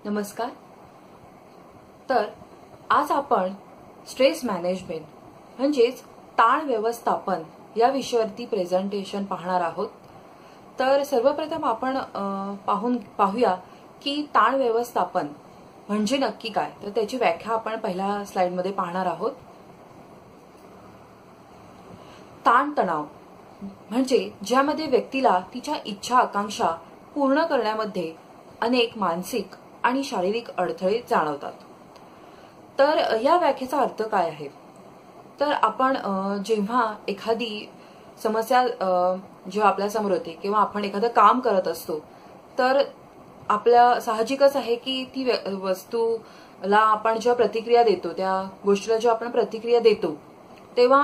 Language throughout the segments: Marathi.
नमस्कार. तर आज आपण स्ट्रेस मॅनेजमेंट म्हणजेच ताण व्यवस्थापन या विषयावरती प्रेझेंटेशन पाहणार आहोत. तर सर्वप्रथम आपण पाहूया की ताण व्यवस्थापन म्हणजे नक्की काय. तर त्याची व्याख्या आपण पहिल्या स्लाइडमध्ये पाहणार आहोत. ताणतणाव म्हणजे ज्यामध्ये व्यक्तीला तिच्या इच्छा आकांक्षा पूर्ण करण्यामध्ये अनेक मानसिक आणि शारीरिक अडथळे जाणवतात. तर या व्याख्येचा अर्थ काय आहे. तर आपण जेव्हा एखादी समस्या जेव्हा आपल्या समोर होते किंवा आपण एखादं काम करत असतो तर आपल्या साहजिकच आहे की ती वस्तूला आपण जेव्हा प्रतिक्रिया देतो, त्या गोष्टीला जेव्हा आपण प्रतिक्रिया देतो तेव्हा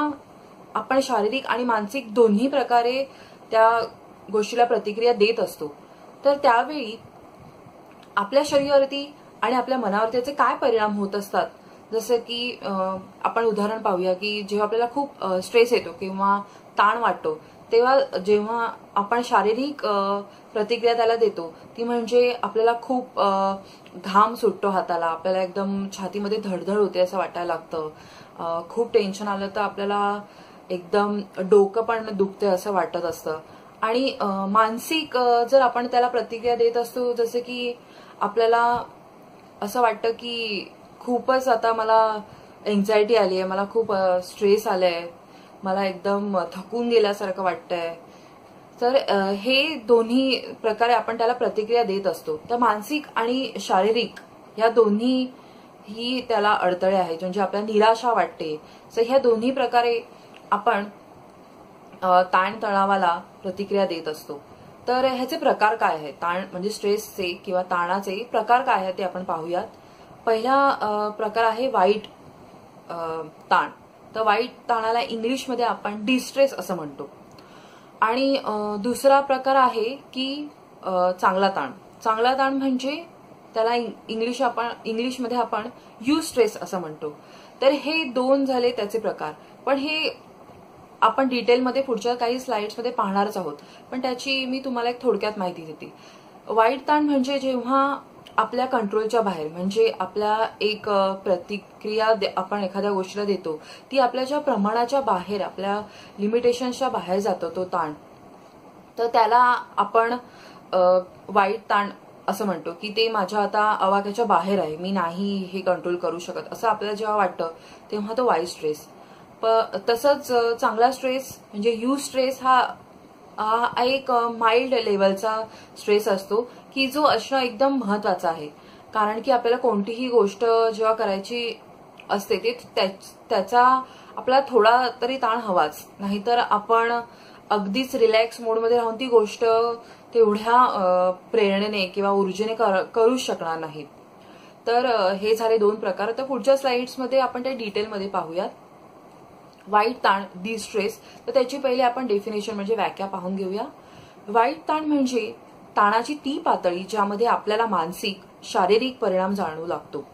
आपण शारीरिक आणि मानसिक दोन्ही प्रकारे त्या गोष्टीला प्रतिक्रिया देत असतो. तर त्यावेळी आपल्या शरीरावरती आणि आपल्या मनावर त्याचे काय परिणाम होत असतात. जसं की आपण उदाहरण पाहूया की जेव्हा आपल्याला खूप स्ट्रेस येतो किंवा ताण वाटतो तेव्हा जेव्हा आपण शारीरिक प्रतिक्रिया त्याला देतो ती म्हणजे आपल्याला खूप घाम सुटतो हाताला, आपल्याला एकदम छातीमध्ये धडधड होते असं वाटायला लागतं. खूप टेन्शन आलं तर आपल्याला एकदम डोकं पण दुखते असं वाटत असतं. आणि मानसिक जर आपण त्याला प्रतिक्रिया देत असतो जसं की आपल्याला असं वाटतं की खूपच आता मला एन्झायटी आली आहे, मला खूप स्ट्रेस आलाय, मला एकदम थकून गेल्यासारखं वाटतंय. तर हे दोन्ही प्रकारे आपण त्याला प्रतिक्रिया देत असतो. तर मानसिक आणि शारीरिक या दोन्ही ही त्याला अडथळे आहेत. म्हणजे आपल्याला निराशा वाटते. तर ह्या दोन्ही प्रकारे आपण ताणतणावाला प्रतिक्रिया देत असतो. तर ह्याचे प्रकार काय आहेत. ताण म्हणजे स्ट्रेसचे किंवा ताणाचे प्रकार काय आहेत ते आपण पाहूयात. पहिला प्रकार आहे वाईट ताण. तर वाईट ताणाला इंग्लिशमध्ये आपण डिस्ट्रेस असं म्हणतो. आणि दुसरा प्रकार आहे की चांगला ताण. चांगला ताण म्हणजे त्याला इंग्लिशमध्ये आपण युस्ट्रेस असं म्हणतो. तर हे दोन झाले त्याचे प्रकार. पण हे आपण डिटेलमध्ये पुढच्या काही स्लाइड्समध्ये पाहणारच आहोत. पण त्याची मी तुम्हाला एक थोडक्यात माहिती देते. वाईट ताण म्हणजे जेव्हा आपल्या कंट्रोलच्या बाहेर, म्हणजे आपल्या एक प्रतिक्रिया आपण एखाद्या गोष्टीला देतो ती आपल्या प्रमाणाच्या बाहेर, आपल्या लिमिटेशन्सच्या बाहेर जातो तो ताण. तर त्याला आपण वाईट ताण असं म्हणतो की ते माझ्या आता आवाक्याच्या बाहेर आहे, मी नाही हे कंट्रोल करू शकत असं आपल्याला जेव्हा वाटतं तेव्हा तो वाईट स्ट्रेस. तसंच चांगला स्ट्रेस म्हणजे यू स्ट्रेस हा एक माइल्ड लेवलचा स्ट्रेस असतो की जो असणं एकदम महत्वाचा आहे. कारण की आपल्याला कोणतीही गोष्ट जेव्हा करायची असते ते त्याचा आपल्याला थोडा तरी ताण हवाच. नाहीतर आपण अगदीच रिलॅक्स मोडमध्ये राहून ती गोष्ट तेवढ्या प्रेरणेने किंवा ऊर्जेने करू शकणार नाही. तर हे झाले दोन प्रकार. तर पुढच्या स्लाइड्समध्ये आपण ते डिटेलमध्ये पाहूयात. वाईट ताण डिस्ट्रेस. तर त्याची पहिले आपण डेफिनेशन म्हणजे व्याख्या पाहून घेऊया. वाईट ताण म्हणजे ताणाची ती पातळी ज्यामध्ये आपल्याला मानसिक शारीरिक परिणाम जाणवू लागतो.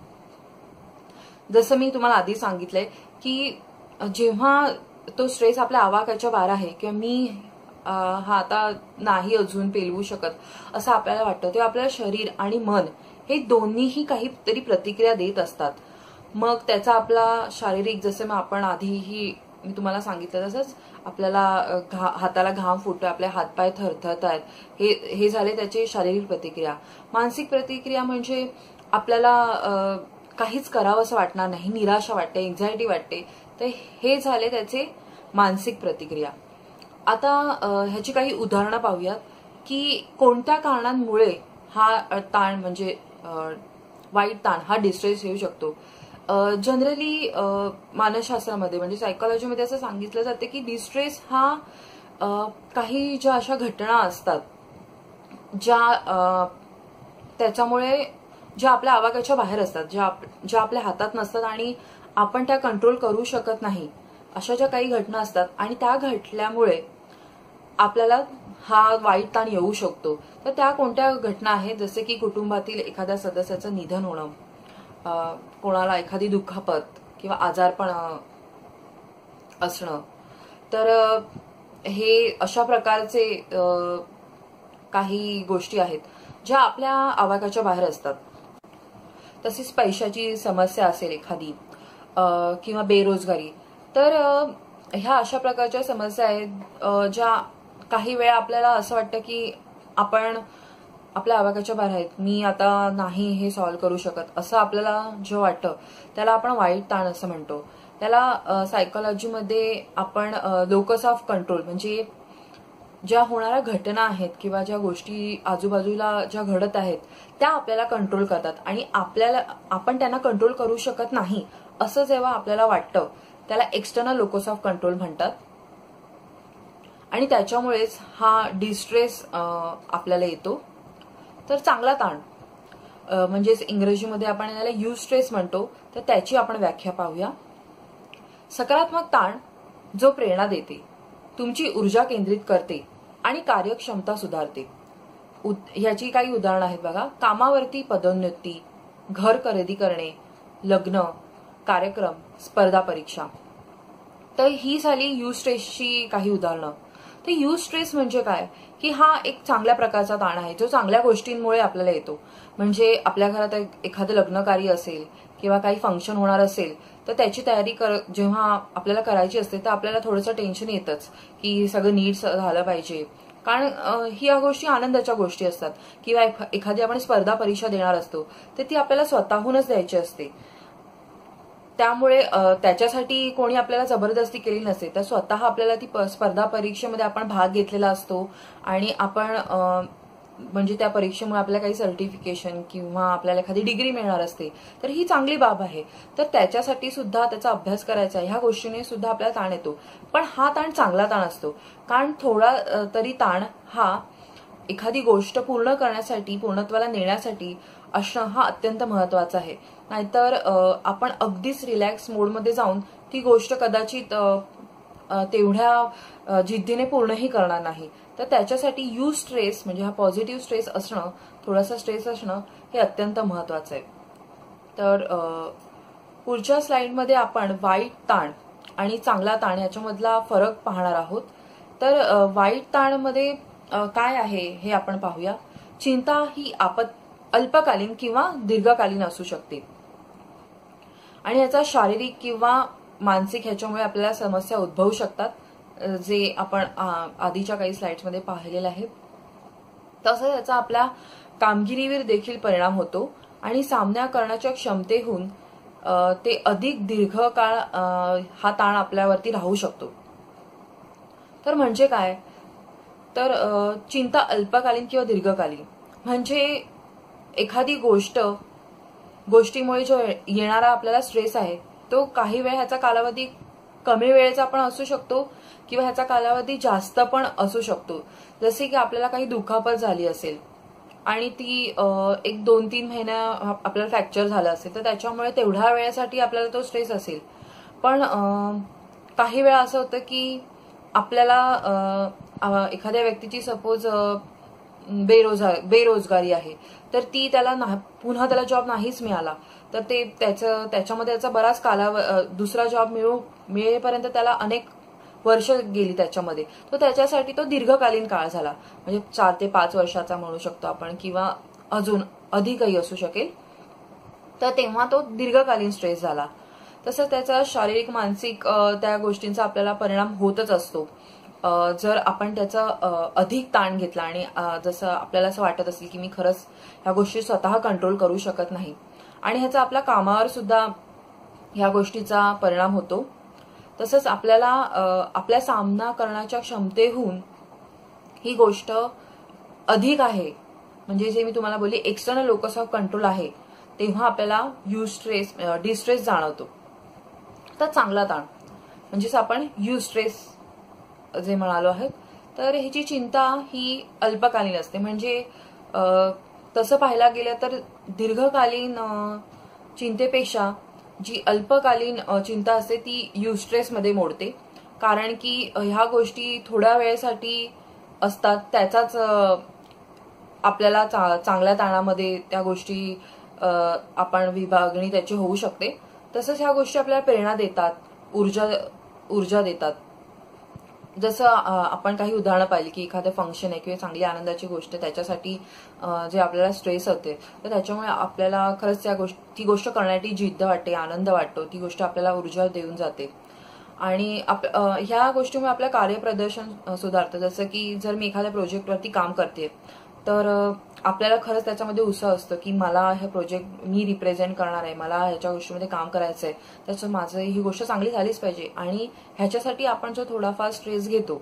जसं मी तुम्हाला आधी सांगितलंय की जेव्हा तो स्ट्रेस आपल्या आवाक्याच्या बाहेर आहे किंवा मी हा आता नाही अजून पेलवू शकत असं आपल्याला वाटतं तेव्हा आपलं शरीर आणि मन हे दोन्हीही काहीतरी प्रतिक्रिया देत असतात. मग त्याचा आपला शारीरिक, जसं मग आपण आधीही मी तुम्हाला सांगितलं तसंच आपल्याला हाताला घाम फुटतो, आपले हातपाय थरथरत आहेत, हे झाले त्याची शारीरिक प्रतिक्रिया. मानसिक प्रतिक्रिया म्हणजे आपल्याला काहीच करावं असं वाटणार नाही, निराशा वाटते, एन्झायटी वाटते. तर हे झाले त्याचे मानसिक प्रतिक्रिया. आता ह्याची काही उदाहरणं पाहूयात की कोणत्या कारणांमुळे हा ताण म्हणजे वाईट ताण हा डिस्ट्रेस येऊ शकतो. जनरली मानसशास्त्रामध्ये म्हणजे सायकोलॉजीमध्ये असं सांगितलं जाते की डिस्ट्रेस हा काही ज्या अशा घटना असतात ज्या त्याच्यामुळे ज्या आपल्या आवाक्याच्या बाहेर असतात, ज्या आपल्या हातात नसतात आणि आपण त्या कंट्रोल करू शकत नाही, अशा ज्या काही घटना असतात आणि त्या घटल्यामुळे आपल्याला हा वाईट ताण येऊ शकतो. तर त्या कोणत्या घटना आहेत. जसे की कुटुंबातील एखाद्या सदस्याचं निधन होणं, कोणाला एखादी दुखापत किंवा आजारपण असणं. तर हे अशा प्रकारचे काही गोष्टी आहेत ज्या आपल्या आवाक्याच्या बाहेर असतात. तशीच पैशाची समस्या असेल एखादी किंवा बेरोजगारी, तर ह्या अशा प्रकारच्या समस्या आहेत ज्या काही वेळा आपल्याला असं वाटतं की आपण आपल्या आवाक्याच्या बाहेर आहेत, मी आता नाही हे सॉल्व्ह करू शकत, असं आपल्याला जे वाटतं त्याला आपण वाईट ताण असं म्हणतो. त्याला सायकोलॉजीमध्ये आपण लोकस ऑफ कंट्रोल, म्हणजे ज्या होणाऱ्या घटना आहेत किंवा ज्या गोष्टी आजूबाजूला ज्या घडत आहेत त्या आपल्याला कंट्रोल करतात आणि आपण त्यांना कंट्रोल करू शकत नाही असं जेव्हा आपल्याला वाटतं त्याला एक्सटर्नल लोकस ऑफ कंट्रोल म्हणतात. आणि त्याच्यामुळेच हा डिस्ट्रेस आपल्याला येतो. तर चांगला ताण म्हणजेच इंग्रजीमध्ये आपण याला युस्ट्रेस म्हणतो, तर त्याची आपण व्याख्या पाहूया. सकारात्मक ताण जो प्रेरणा देते, तुमची ऊर्जा केंद्रित करते आणि कार्यक्षमता सुधारते. ह्याची काही उदाहरणं आहेत बघा. कामावरती पदोन्नती, घर खरेदी करणे, लग्न, कार्यक्रम, स्पर्धा परीक्षा. तर ही झाली युस्ट्रेसची काही उदाहरणं. तर युस्ट्रेस म्हणजे काय की हा एक चांगल्या प्रकारचा ताण आहे जो चांगल्या गोष्टींमुळे आपल्याला येतो. म्हणजे आपल्या घरात एखादं लग्नकार्य असेल किंवा काही फंक्शन होणार असेल तर त्याची तयारी जेव्हा आपल्याला करायची असते तर आपल्याला थोडंसं टेन्शन येतच की सगळं नीट झालं पाहिजे, कारण ह्या गोष्टी आनंदाच्या गोष्टी असतात. किंवा एखादी आपण स्पर्धा परीक्षा देणार असतो तर ती आपल्याला स्वतःहूनच द्यायची असते, त्यामुळे त्याच्यासाठी कोणी आपल्याला जबरदस्ती केली नसते, तर स्वतः आपल्याला ती स्पर्धा परीक्षेमध्ये आपण भाग घेतलेला असतो आणि आपण म्हणजे त्या परीक्षेमुळे आपल्याला काही सर्टिफिकेशन किंवा आपल्याला एखादी डिग्री मिळणार असते, तर ही चांगली बाब आहे. तर त्याच्यासाठी सुद्धा त्याचा अभ्यास करायचा, ह्या गोष्टीने सुद्धा आपल्याला ताण येतो. पण हा ताण चांगला ताण असतो, कारण थोडा तरी ताण हा एखादी गोष्ट पूर्ण करण्यासाठी, पूर्णत्वाला नेण्यासाठी असणं हा अत्यंत महत्वाचा आहे. नाहीतर आपण अगदीच रिलॅक्स मोडमध्ये जाऊन ती गोष्ट कदाचित तेवढ्या जिद्दीने पूर्णही करणार नाही. तर त्याच्यासाठी युस्ट्रेस म्हणजे हा पॉझिटिव्ह स्ट्रेस असणं, थोडासा स्ट्रेस असणं हे अत्यंत महत्वाचं आहे. तर पुढच्या स्लाइडमध्ये आपण वाईट ताण आणि चांगला ताण याच्यामधला फरक पाहणार आहोत. तर वाईट ताणमध्ये काय आहे हे आपण पाहूया. चिंता ही अल्पकालीन किंवा दीर्घकालीन असू शकते आणि याचा शारीरिक किंवा मानसिक ह्याच्यामुळे आपल्याला समस्या उद्भवू शकतात, जे आपण आधीच्या काही स्लाइड्समध्ये पाहिलेलं आहे. तसंच याचा आपल्या कामगिरीवर देखील परिणाम होतो आणि सामना करण्याच्या क्षमतेहून ते अधिक दीर्घकाळ हा ताण आपल्यावरती राहू शकतो. तर म्हणजे काय, तर चिंता अल्पकालीन किंवा दीर्घकालीन म्हणजे एखादी गोष्टीमुळे जो येणारा आपल्याला स्ट्रेस आहे तो काही वेळ ह्याचा कालावधी कमी वेळेचा पण असू शकतो किंवा ह्याचा कालावधी जास्त पण असू शकतो. जसे की आपल्याला काही दुखापत झाली असेल आणि ती 1-2-3 महिन्या आपल्याला फ्रॅक्चर झालं असेल तर त्याच्यामुळे तेवढ्या वेळेसाठी आपल्याला तो स्ट्रेस असेल. पण काही वेळा असं होतं की आपल्याला एखाद्या व्यक्तीची सपोज बेरोजगारी आहे तर ती त्याला पुन्हा त्याला जॉब नाहीच मिळाला तर ते त्याच्यामध्ये त्याचा बराच दुसरा जॉब मिळेपर्यंत त्याला अनेक वर्ष गेली त्याच्यामध्ये, तो त्याच्यासाठी तो दीर्घकालीन काळ झाला, म्हणजे 4 ते 5 वर्षाचा म्हणू शकतो आपण किंवा अजून अधिकही असू शकेल. तर तेव्हा तो दीर्घकालीन स्ट्रेस झाला. तसंच त्याचा शारीरिक मानसिक त्या गोष्टींचा आपल्याला परिणाम होतच असतो. जर आपण त्याचा अधिक ताण घेतला आणि जसं आपल्याला असं वाटत असेल की मी खरंच ह्या गोष्टी स्वतः कंट्रोल करू शकत नाही आणि ह्याचा आपल्या कामावर सुद्धा ह्या गोष्टीचा परिणाम होतो. तसंच आपल्याला आपल्या सामना करण्याच्या क्षमतेहून ही गोष्ट अधिक आहे, म्हणजे जे मी तुम्हाला बोलली एक्सटर्नल लोकस ऑफ कंट्रोल आहे, तेव्हा आपल्याला डिस्ट्रेस जाणवतो. तर चांगला ताण म्हणजेच आपण युस्ट्रेस जे म्हणालो आहे, तर ह्याची चिंता ही अल्पकालीन असते. म्हणजे तसं पाहायला गेलं तर दीर्घकालीन चिंतेपेक्षा जी अल्पकालीन चिंता असते ती युस्ट्रेसमध्ये मोडते, कारण की ह्या गोष्टी थोड्या वेळेसाठी असतात, त्याचाच आपल्याला चांगल्या ताणामध्ये त्या गोष्टी आपण विभागणी त्याची होऊ शकते. तसंच ह्या गोष्टी आपल्याला प्रेरणा देतात, ऊर्जा देतात. जसं आपण काही उदाहरणं पाहिली की एखादं फंक्शन आहे किंवा चांगली आनंदाची गोष्ट त्याच्यासाठी जे आपल्याला स्ट्रेस होते तर त्याच्यामुळे आपल्याला खरंच ती गोष्ट करण्याची जिद्द वाटते, आनंद वाटतो, ती गोष्ट आपल्याला ऊर्जा देऊन जाते आणि ह्या गोष्टीमुळे आपलं कार्यप्रदर्शन सुधारतं. जसं की जर मी एखाद्या प्रोजेक्टवरती काम करते तर आपल्याला खरंच त्याच्यामध्ये उत्साह असतो की मला हे प्रोजेक्ट मी रिप्रेझेंट करणार आहे, मला ह्याच्या गोष्टीमध्ये काम करायचं आहे, त्याचं माझं ही गोष्ट चांगली झालीच पाहिजे आणि ह्याच्यासाठी आपण जो थोडाफार स्ट्रेस घेतो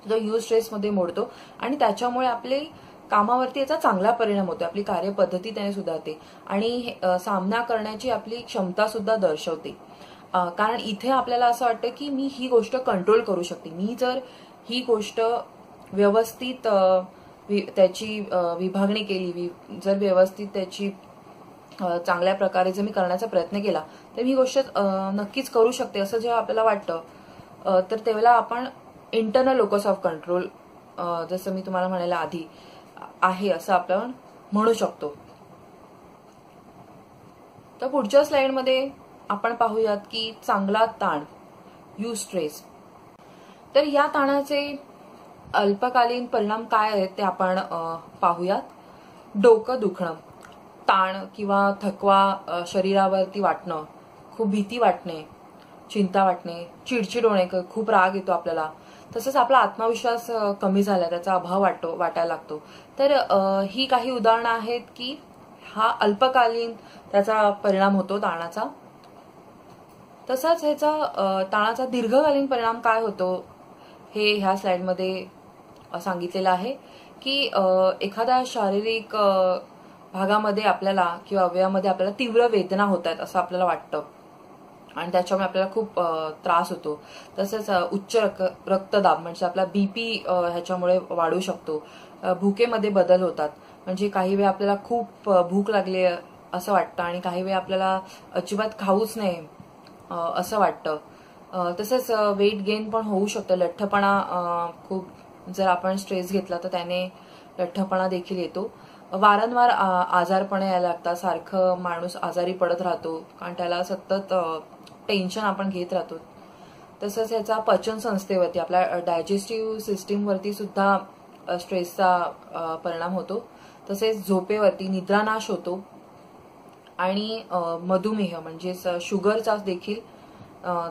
जो यूज स्ट्रेसमध्ये मोडतो आणि त्याच्यामुळे आपले कामावरती याचा चांगला परिणाम होतो, आपली कार्यपद्धती त्याने सुधारते आणि सामना करण्याची आपली क्षमता सुद्धा दर्शवते. कारण इथे आपल्याला असं वाटतं की मी ही गोष्ट कंट्रोल करू शकते, मी जर ही गोष्ट व्यवस्थित त्याची विभागणी केली, जर व्यवस्थित त्याची चांगल्या प्रकारे जर मी करण्याचा प्रयत्न केला तर ही गोष्ट नक्कीच करू शकते असं जेव्हा आपल्याला वाटतं तर तेव्हा आपण इंटरनल लोकस ऑफ कंट्रोल जसं मी तुम्हाला म्हणायला आधी आहे असं आपण म्हणू शकतो. तर पुढच्या स्लाइडमध्ये आपण पाहूयात की चांगला ताण यूज स्ट्रेस. तर या ताणाचे अल्पकालीन परिणाम काय आहेत ते आपण पाहूयात. डोकं दुखणं, ताण किंवा थकवा शरीरावरती वाटणं, खूप भीती वाटणे, चिंता वाटणे, चिडचिड होणे, खूप राग येतो आपल्याला, तसंच आपला आत्मविश्वास कमी झाला, त्याचा अभाव वाटायला लागतो. तर ही काही उदाहरणं आहेत की हा अल्पकालीन त्याचा परिणाम होतो ताणाचा. तसाच ह्याचा ताणाचा दीर्घकालीन परिणाम काय होतो हे ह्या स्लाइडमध्ये सांगितलेलं आहे की एखाद्या शारीरिक भागामध्ये आपल्याला किंवा अवयवामध्ये आपल्याला तीव्र वेदना होत आहेत असं आपल्याला वाटतं आणि त्याच्यामुळे आपल्याला खूप त्रास होतो. तसंच उच्च रक्तदाब म्हणजे आपला बीपी ह्याच्यामुळे वाढू शकतो. भुकेमध्ये बदल होतात, म्हणजे काही वेळा आपल्याला खूप भूक लागली असं वाटतं आणि काही वेळा आपल्याला अजिबात खाऊच नाही असं वाटतं. तसंच वेट गेन पण होऊ शकतं, लठ्ठपणा खूप जर आपण स्ट्रेस घेतला तर त्याने लठ्ठपणा देखील येतो. वारंवार आजारपणे यायला लागतात, सारखं माणूस आजारी पडत राहतो कारण त्याला सतत टेन्शन आपण घेत राहतो. तसंच याचा पचन संस्थेवरती आपल्या डायजेस्टिव्ह सिस्टीमवरती सुद्धा स्ट्रेसचा परिणाम होतो. तसेच झोपेवरती निद्रानाश होतो आणि मधुमेह म्हणजेच शुगरचा देखील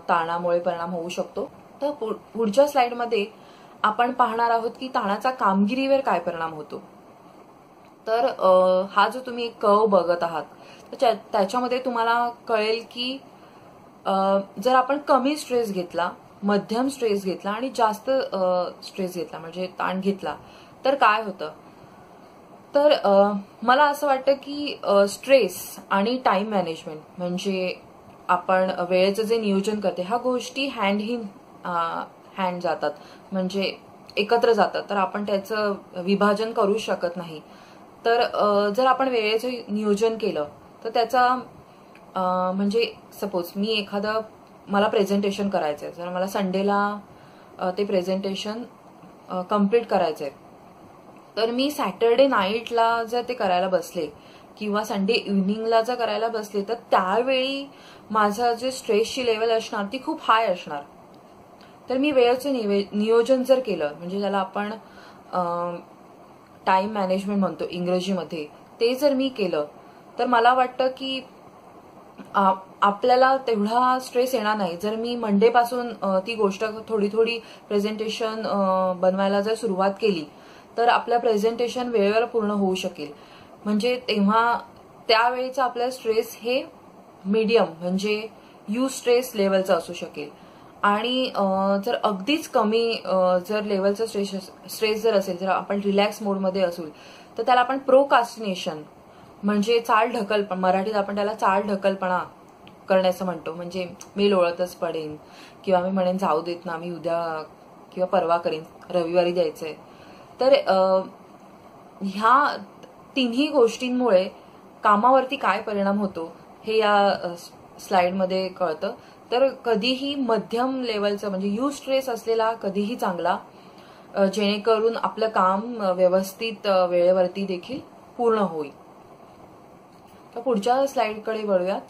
ताणामुळे परिणाम होऊ शकतो. तर पुढच्या स्लाइडमध्ये आपण पाहणार आहोत की ताणाचा कामगिरीवर काय परिणाम होतो. तर हा जो तुम्ही एक कर्व बघत आहात तर त्याच्यामध्ये तुम्हाला कळेल की जर आपण कमी स्ट्रेस घेतला, मध्यम स्ट्रेस घेतला आणि जास्त स्ट्रेस घेतला म्हणजे ताण घेतला तर काय होतं. तर मला असं वाटतं की स्ट्रेस आणि टाइम मॅनेजमेंट म्हणजे आपण वेळेचं जे नियोजन करते ह्या गोष्टी हँड इन हँड जातात, म्हणजे एकत्र जातात. तर आपण त्याचं विभाजन करू शकत नाही. तर जर आपण वेळेचं नियोजन केलं तर त्याचा म्हणजे सपोज मला प्रेझेंटेशन करायचंय, जर मला संडेला ते प्रेझेंटेशन कम्प्लीट करायचंय तर मी सॅटरडे नाईटला जर ते करायला बसले किंवा संडे इव्हनिंगला जर करायला बसले तर त्यावेळी माझं जे स्ट्रेसची लेवल असणार ती खूप हाय असणार. तर मी वेळेचं नियोजन जर केलं म्हणजे ज्याला आपण टाइम मॅनेजमेंट म्हणतो इंग्रजीमध्ये, ते जर मी केलं तर मला वाटतं की आपल्याला तेवढा स्ट्रेस येणार नाही. जर मी मंडे पासून ती गोष्ट थोडी थोडी प्रेझेंटेशन बनवायला जर सुरुवात केली तर आपलं प्रेझेंटेशन वेळेवर पूर्ण होऊ शकेल. म्हणजे तेव्हा त्यावेळेचं आपलं स्ट्रेस हे मीडियम म्हणजे यू स्ट्रेस लेवलचं असू शकेल. आणि जर अगदीच कमी जर लेवलचं स्ट्रेस जर असेल, जर आपण रिलॅक्स मोडमध्ये असू तर त्याला आपण प्रोकास्टिनेशन म्हणजे चालढकलपणा, मराठीत आपण त्याला चालढकलपणा करण्याचं म्हणतो. म्हणजे मी लोळतच पडेन किंवा मी म्हणेन जाऊ देत ना, मी उद्या किंवा परवा करेन, रविवारी द्यायचंय. तर ह्या तिन्ही गोष्टींमुळे कामावरती काय परिणाम होतो हे या स्लाइडमध्ये कळतं. तर कधीही मध्यम लेवलचं म्हणजे यू स्ट्रेस असलेला कधीही चांगला, जेणेकरून आपलं काम व्यवस्थित वेळेवरती देखील पूर्ण होईल. तर पुढच्या स्लाइडकडे वळूयात.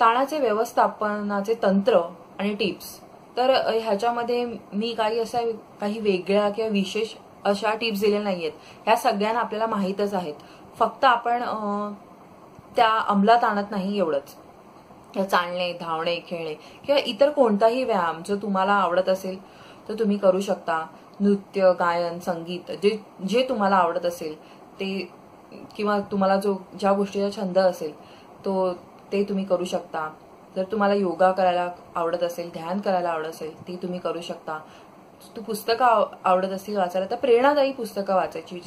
ताणाचे व्यवस्थापनाचे तंत्र आणि टिप्स. तर ह्याच्यामध्ये मी काही वेगळ्या किंवा विशेष अशा टिप्स दिलेल्या नाहीयेत. ह्या सगळ्यांना आपल्याला माहीतच आहेत. फक्त आपण त्या अंमलात आणत नाही एवढंच. चालणे, धावणे, खेळणे किंवा इतर कोणताही व्यायाम जो तुम्हाला आवडत असेल तर तुम्ही करू शकता. नृत्य, गायन, संगीत जे तुम्हाला आवडत असेल ते, किंवा तुम्हाला ज्या गोष्टीचा छंद असेल ते तुम्ही करू शकता. जर तुम्हाला योगा करायला आवडत असेल, ध्यान करायला आवडत असेल ते तुम्ही करू शकता. पुस्तकं आवडत असतील वाचायला तर प्रेरणादायी पुस्तकं वाचायची,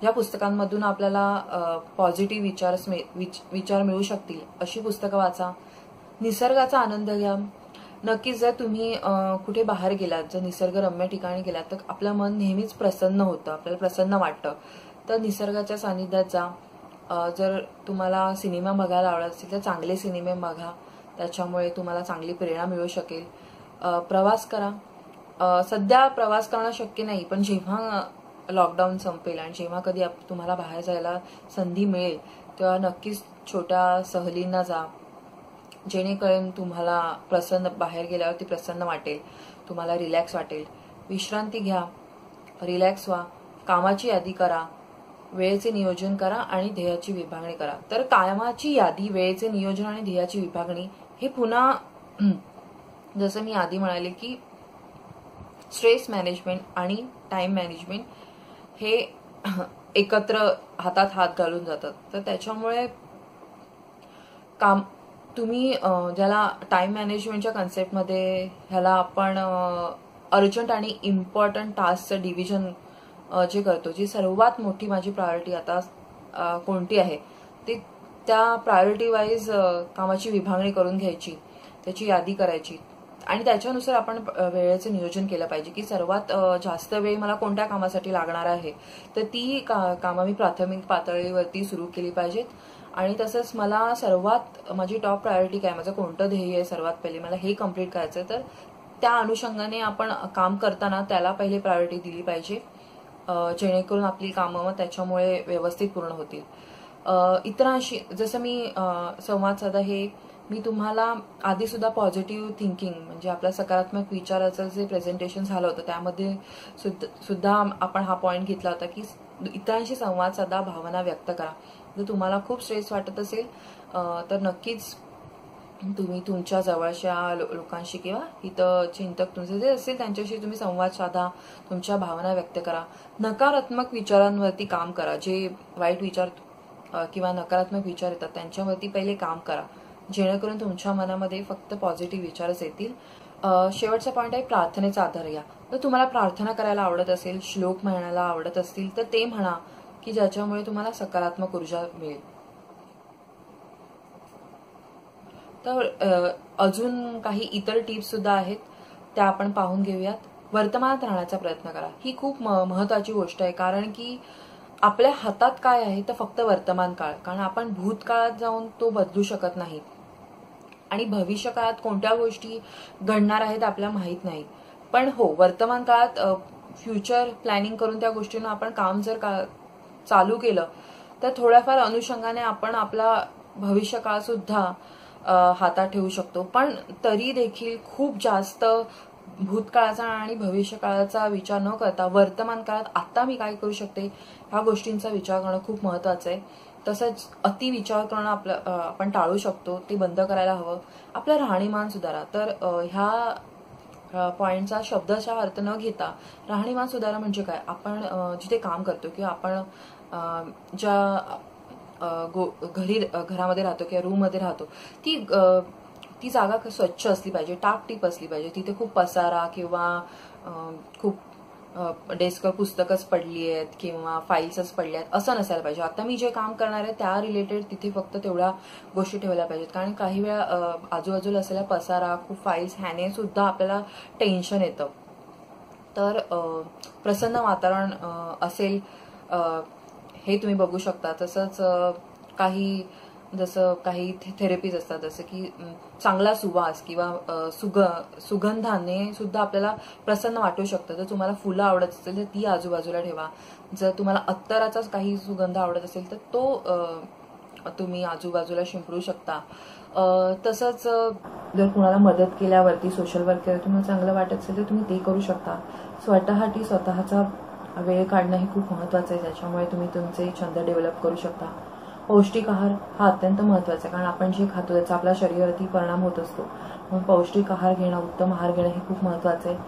ज्या पुस्तकांमधून आपल्याला पॉझिटिव्ह विचार मिळू शकतील अशी पुस्तकं वाचा. निसर्गाचा आनंद घ्या. नक्कीच जर तुम्ही कुठे बाहेर गेलात, जर निसर्गरम्य ठिकाणी गेलात तर आपलं मन नेहमीच प्रसन्न होतं, आपल्याला प्रसन्न वाटतं. तर निसर्गाच्या सानिध्यात जा. जर तुम्हाला सिनेमा बघायला आवडत असेल तर चांगले सिनेमे बघा, त्याच्यामुळे तुम्हाला चांगली प्रेरणा मिळू शकेल. प्रवास करा. सध्या प्रवास करणं शक्य नाही, पण जेव्हा लॉकडाऊन संपेल आणि जेव्हा कधी तुम्हाला बाहेर जायला संधी मिळेल तेव्हा नक्कीच छोट्या सहलींना जा, जेणेकरून तुम्हाला बाहेर गेल्यावरती प्रसन्न वाटेल, तुम्हाला रिलॅक्स वाटेल. विश्रांती घ्या, रिलॅक्स व्हा. कामाची यादी करा, वेळेचे नियोजन करा आणि ध्येयाची विभागणी करा. तर कामाची यादी, वेळेचे नियोजन आणि ध्येयाची विभागणी हे पुन्हा जसं मी आधी म्हणाले की स्ट्रेस मॅनेजमेंट आणि टाइम मॅनेजमेंट हे एकत्र हातात हात घालून जातात. तर त्याच्यामुळे तुम्ही ज्याला टाइम मॅनेजमेंटच्या कन्सेप्टमध्ये ह्याला आपण अर्जंट आणि इम्पॉर्टंट टास्कचं डिव्हिजन जे करतो, जी सर्वात मोठी माझी प्रायोरिटी आता कोणती आहे ते त्या प्रायोरिटी वाईज कामाची विभागणी करून घ्यायची, त्याची यादी करायची आणि त्याच्यानुसार आपण वेळेचं नियोजन केलं पाहिजे की सर्वात जास्त वेळ मला कोणत्या कामासाठी लागणार आहे, तर ती कामं मी प्राथमिक पातळीवरती सुरू केली पाहिजेत. आणि तसंच मला माझी टॉप प्रायोरिटी काय, माझं कोणतं ध्येय आहे सर्वात पहिले मला हे कम्प्लीट करायचं, तर त्या अनुषंगाने आपण काम करताना त्याला पहिले प्रायोरिटी दिली पाहिजे, जेणेकरून आपली कामं मग त्याच्यामुळे व्यवस्थित पूर्ण होतील. इतरांशी जसं मी संवाद साधा हे मी तुम्हाला आधी सुद्धा पॉझिटिव्ह थिंकिंग म्हणजे आपल्या सकारात्मक विचाराचं जे प्रेझेंटेशन झालं होतं त्यामध्ये सुद्धा आपण हा पॉइंट घेतला होता की इतरांशी संवाद साधा, भावना व्यक्त करा. जर तुम्हाला खूप स्ट्रेस वाटत असेल तर नक्कीच तुम्ही तुमच्या जवळच्या लोकांशी किंवा हितचिंतक तुमचे जे असतील त्यांच्याशी तुम्ही संवाद साधा, तुमच्या भावना व्यक्त करा. नकारात्मक विचारांवरती काम करा. जे वाईट विचार किंवा नकारात्मक विचार येतात त्यांच्यावरती पहिले काम करा, जेणेकरून तुमच्या मनामध्ये फक्त पॉझिटिव्ह विचारच येतील. शेवटचा पॉइंट आहे प्रार्थनेचा आधार घ्या. तर तुम्हाला प्रार्थना करायला आवडत असेल, श्लोक म्हणायला आवडत असतील तर ते म्हणा की ज्याच्यामुळे तुम्हाला सकारात्मक ऊर्जा मिळेल. तर अजून काही इतर टिप्स सुद्धा आहेत, त्या आपण पाहून घेऊयात. वर्तमानात राहण्याचा प्रयत्न करा. ही खूप महत्वाची गोष्ट आहे, कारण की आपल्या हातात काय आहे तर फक्त वर्तमान काळ, कारण आपण भूतकाळात जाऊन तो बदलू शकत नाही आणि भविष्य काळात कोणत्या गोष्टी घडणार आहेत आपल्याला माहित नाही. पण हो, वर्तमान काळात फ्युचर प्लॅनिंग करून त्या गोष्टींना आपण काम जर चालू केलं तर थोड्याफार अनुषंगाने आपण आपला भविष्य काळ सुद्धा हातात ठेवू शकतो. पण तरी देखील खूप जास्त भूतकाळाचा आणि भविष्यकाळाचा विचार न करता वर्तमान काळात आता मी काय करू शकते ह्या गोष्टींचा विचार करणं खूप महत्वाचं आहे. तसंच अति विचार करणं आपण टाळू शकतो, ते बंद करायला हवं. आपलं राहणीमान सुधारा. तर ह्या पॉइंटचा शब्दशः अर्थ न घेता राहणीमान सुधारा म्हणजे काय, आपण जिथे काम करतो किंवा आपण ज्या घरामध्ये राहतो किंवा रूम मध्ये राहतो ती जागा स्वच्छ असली पाहिजे, टापटीप असली पाहिजे. तिथे खूप पसारा किंवा खूप डेस्कवर पुस्तकच पडली आहेत किंवा फाईल्सच पडल्या आहेत असं नसायला पाहिजे. आता मी जे काम करणार आहे त्या रिलेटेड तिथे फक्त तेवढ्या गोष्टी ठेवल्या पाहिजेत, कारण काही वेळा आजूबाजूला असलेला पसारा, खूप फाईल्स ह्याने सुद्धा आपल्याला टेन्शन येतं. तर प्रसन्न वातावरण असेल हे तुम्ही बघू शकता. तसंच काही थेरपीज असतात, जसं की चांगला सुवास किंवा सुगंधाने सुद्धा आपल्याला प्रसन्न वाटू शकतं. जर तुम्हाला फुलं आवडत असेल तर ती आजूबाजूला ठेवा. जर तुम्हाला अत्तराचाच काही सुगंध आवडत असेल तर तो तुम्ही आजूबाजूला शिंपडू शकता. तसंच जर कुणाला मदत केल्यावरती सोशल वर्क केलं तुम्हाला चांगलं वाटत असेल तर तुम्ही ते करू शकता. स्वतःसाठी स्वतःचा वेळ काढणं हे खूप महत्त्वाचं आहे, त्याच्यामुळे तुम्ही तुमचे छंद डेव्हलप करू शकता. पौष्टिक आहार हा अत्यंत महत्त्वाचा आहे, कारण आपण जे खातो त्याचा आपल्या शरीरावरती परिणाम होत असतो. म्हणून पौष्टिक आहार घेणं, उत्तम आहार घेणं हे खूप महत्त्वाचं आहे.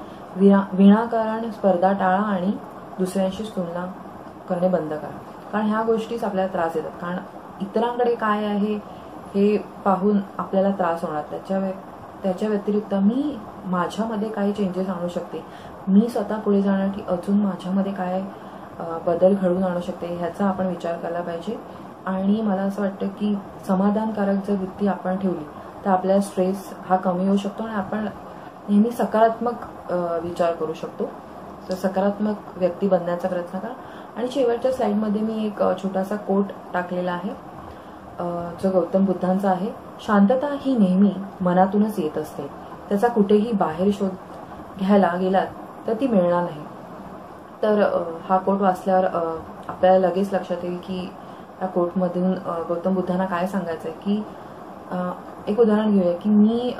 विनाकारण स्पर्धा टाळा आणि दुसऱ्यांशी तुलना करणे बंद करा, कारण ह्या गोष्टीच आपल्याला त्रास देतात. कारण इतरांकडे काय आहे हे पाहून आपल्याला त्रास होणार. त्याच्या व्यतिरिक्त मी माझ्यामध्ये काही चेंजेस आणू शकते, मी स्वतः पुढे जाण्यासाठी अजून माझ्यामध्ये काय बदल घडवून आणू शकते ह्याचा आपण विचार केला पाहिजे. आणि मला असं वाटतं की समाधानकारक जर वृत्ती आपण ठेवली तर आपल्याला स्ट्रेस हा कमी होऊ शकतो आणि आपण नेहमी सकारात्मक विचार करू शकतो. तर सकारात्मक व्यक्ती बनण्याचा प्रयत्न करा. आणि शेवटच्या स्लाइडमध्ये मी एक छोटासा कोट टाकलेला आहे जो गौतम बुद्धांचा आहे. शांतता ही नेहमी मनातूनच येत असते, त्याचा कुठेही बाहेर शोध घ्यायला गेलात तर ती मिळणार नाही. तर हा कोट वाचल्यावर आपल्याला लगेच लक्षात येईल की या कोटमधून गौतम बुद्धांना काय सांगायचं आहे. की एक उदाहरण घेऊया की मी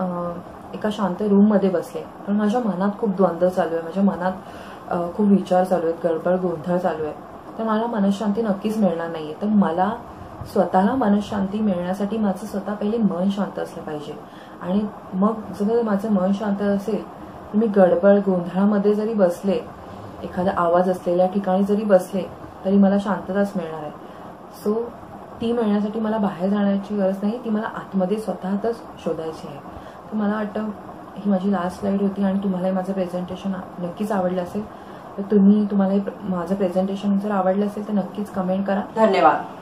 एका शांत रूममध्ये बसले, पण माझ्या मनात खूप द्वंद्व चालू आहे, माझ्या मनात खूप विचार चालू आहेत, गडबड गोंधळ चालू आहे. तर मला मनशांती नक्कीच मिळणार नाहीये. तर मला स्वतःला मनशांती मिळण्यासाठी माझं स्वतः पहिले मन शांत असलं पाहिजे. आणि मग जर माझं मन शांत असेल तर मी गडबड गोंधळामध्ये जरी बसले, एखादा आवाज असलेल्या ठिकाणी जरी बसले तरी मला शांतताच मिळणार आहे. सो ती मिळण्यासाठी मला बाहेर जाण्याची गरज नाही, ती मला आतमध्ये स्वतःतच शोधायची आहे. तर मला वाटतं ही माझी लास्ट स्लाइड होती आणि तुम्हाला माझं प्रेझेंटेशन नक्कीच आवडलं असेल. तर तुम्हाला माझं प्रेझेंटेशन जर आवडलं असेल तर नक्कीच कमेंट करा. धन्यवाद.